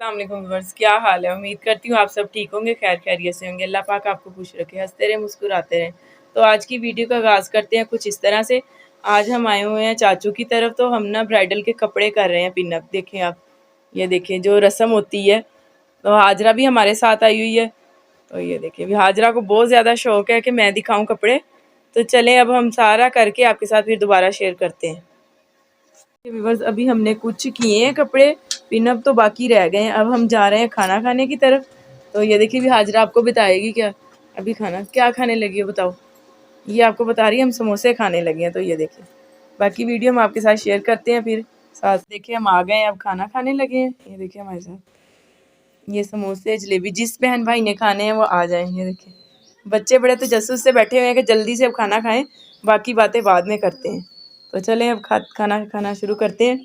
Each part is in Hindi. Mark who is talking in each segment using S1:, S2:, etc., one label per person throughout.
S1: अस्सलाम वालेकुम व्यूअर्स, क्या हाल है। उम्मीद करती हूँ आप सब ठीक होंगे, खैर खैरियत से होंगे। अल्लाह पाक आपको खुश रखे, हंसते रहे, मुस्कुराते रहें। तो आज की वीडियो का आगाज़ करते हैं कुछ इस तरह से। आज हम आए हुए हैं चाचू की तरफ, तो हम ना ब्राइडल के कपड़े कर रहे हैं पिनअप। देखें आप, ये देखें जो रस्म होती है। तो हाजरा भी हमारे साथ आई हुई है। तो ये देखें, हाजरा को बहुत ज़्यादा शौक है कि मैं दिखाऊँ कपड़े। तो चलें अब हम सारा करके आपके साथ फिर दोबारा शेयर करते हैं। व्यूअर्स, अभी हमने कुछ किए हैं कपड़े पिनअप, तो बाकी रह गए हैं। अब हम जा रहे हैं खाना खाने की तरफ। तो ये देखिए, भी हाजरा आपको बताएगी क्या अभी खाना क्या खाने लगी है, बताओ। ये आपको बता रही है हम समोसे खाने लगे हैं। तो ये देखिए, बाकी वीडियो हम आपके साथ शेयर करते हैं फिर साथ। देखिए हम आ गए हैं, अब खाना खाने लगे हैं। ये देखिए हमारे साथ ये समोसे जलेबी, जिस बहन भाई ने खाने हैं वो आ जाए। ये देखिए बच्चे बड़े तजस्सुस से बैठे हुए हैं कि जल्दी से अब खाना खाएं, बाकी बातें बाद में करते हैं। तो चलें अब खाना खाना शुरू करते हैं।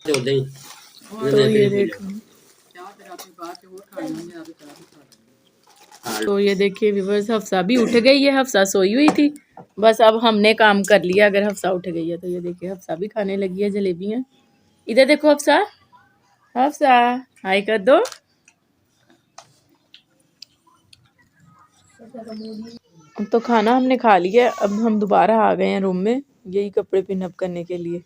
S1: तो ये देखो, तो ये देखिए व्यूअर्स, हफ्सा भी उठ गई है। हफ्सा सोई हुई थी, बस अब हमने काम कर लिया। अगर हफ्सा उठ गई है तो ये देखिए हफ्सा भी खाने लगी है जलेबियाँ। इधर देखो हफ्सा, हफ्सा हाय कर दो। तो खाना हमने खा लिया, अब हम दोबारा आ गए हैं रूम में, यही कपड़े पिनअप करने के लिए।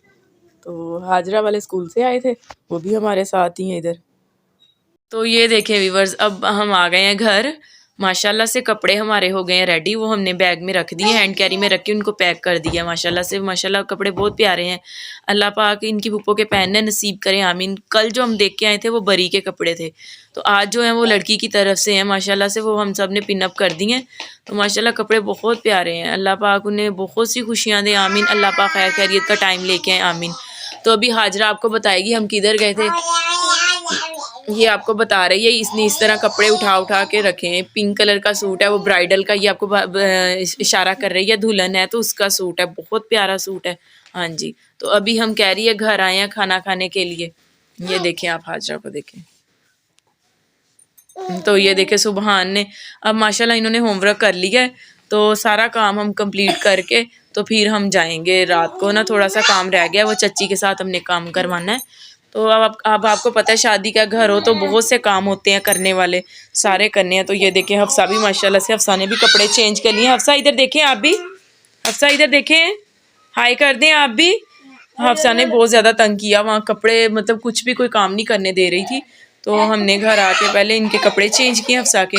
S1: तो हाजरा वाले स्कूल से आए थे, वो भी हमारे साथ ही हैं इधर। तो ये देखें व्यूवर्स, अब हम आ गए हैं घर। माशाल्लाह से कपड़े हमारे हो गए हैं रेडी। वो हमने बैग में रख दिए, हैंड कैरी में रख के उनको पैक कर दिया। माशाल्लाह से, माशाल्लाह कपड़े बहुत प्यारे हैं। अल्लाह पाक इनकी पुप्पो के पहनने नसीब करें, आमीन। कल जो हम देख के आए थे वो बरी के कपड़े थे, तो आज जो है वो लड़की की तरफ से हैं। माशाल्लाह से वो हम सब ने पिनअप कर दिए हैं। तो माशाल्लाह कपड़े बहुत प्यारे हैं। अल्लाह पाक उन्हें बहुत सी खुशियाँ दें, आमीन। अल्लाह पाक खैर खैरियत का टाइम लेके आए, आमीन। तो अभी हाजरा आपको बताएगी हम किधर गए थे, ये आपको बता रही है। इसने इस तरह कपड़े उठा उठा के रखे हैं। पिंक कलर का सूट है वो ब्राइडल का, ये आपको इशारा कर रही है, दुल्हन है तो उसका सूट है, बहुत प्यारा सूट है। हाँ जी, तो अभी हम कह रही है घर आए हैं खाना खाने के लिए। ये देखें आप, हाजरा को देखें। तो ये देखें सुबहान ने, अब माशाल्लाह इन्होंने होमवर्क कर लिया है। तो सारा काम हम कंप्लीट करके तो फिर हम जाएंगे। रात को ना थोड़ा सा काम रह गया, वो चच्ची के साथ हमने काम करवाना है। तो अब आपको पता है शादी का घर हो तो बहुत से काम होते हैं करने वाले, सारे करने हैं। तो ये देखें हफ्सा भी, माशाल्लाह से हफ्सा ने भी कपड़े चेंज कर लिए। हफ्सा इधर देखें आप भी, हफ्सा इधर देखें, हाय कर दें आप भी। हफ्सा ने बहुत ज़्यादा तंग किया, वहाँ कपड़े मतलब कुछ भी कोई काम नहीं करने दे रही थी। तो हमने घर आके पहले इनके कपड़े चेंज किए हफ्सा के।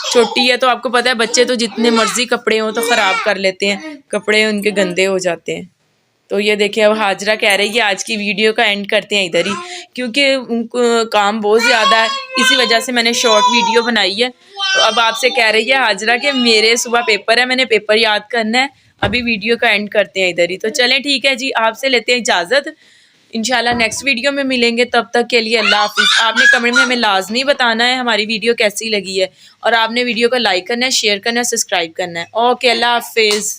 S1: छोटी है तो आपको पता है बच्चे तो जितने मर्जी कपड़े हों तो ख़राब कर लेते हैं, कपड़े उनके गंदे हो जाते हैं। तो ये देखिए अब हाजरा कह रही है आज की वीडियो का एंड करते हैं इधर ही, क्योंकि उनको काम बहुत ज़्यादा है, इसी वजह से मैंने शॉर्ट वीडियो बनाई है। तो अब आपसे कह रही है हाजरा कि मेरे सुबह पेपर है, मैंने पेपर याद करना है, अभी वीडियो का एंड करते हैं इधर ही। तो चलें ठीक है जी, आपसे लेते हैं इजाज़त। इंशाल्लाह नेक्स्ट वीडियो में मिलेंगे, तब तक के लिए अल्लाह हाफिज़। आपने कमेंट में हमें लाजमी बताना है हमारी वीडियो कैसी लगी है, और आपने वीडियो को लाइक करना है, शेयर करना है, सब्सक्राइब करना है। ओके, अल्लाह हाफिज़।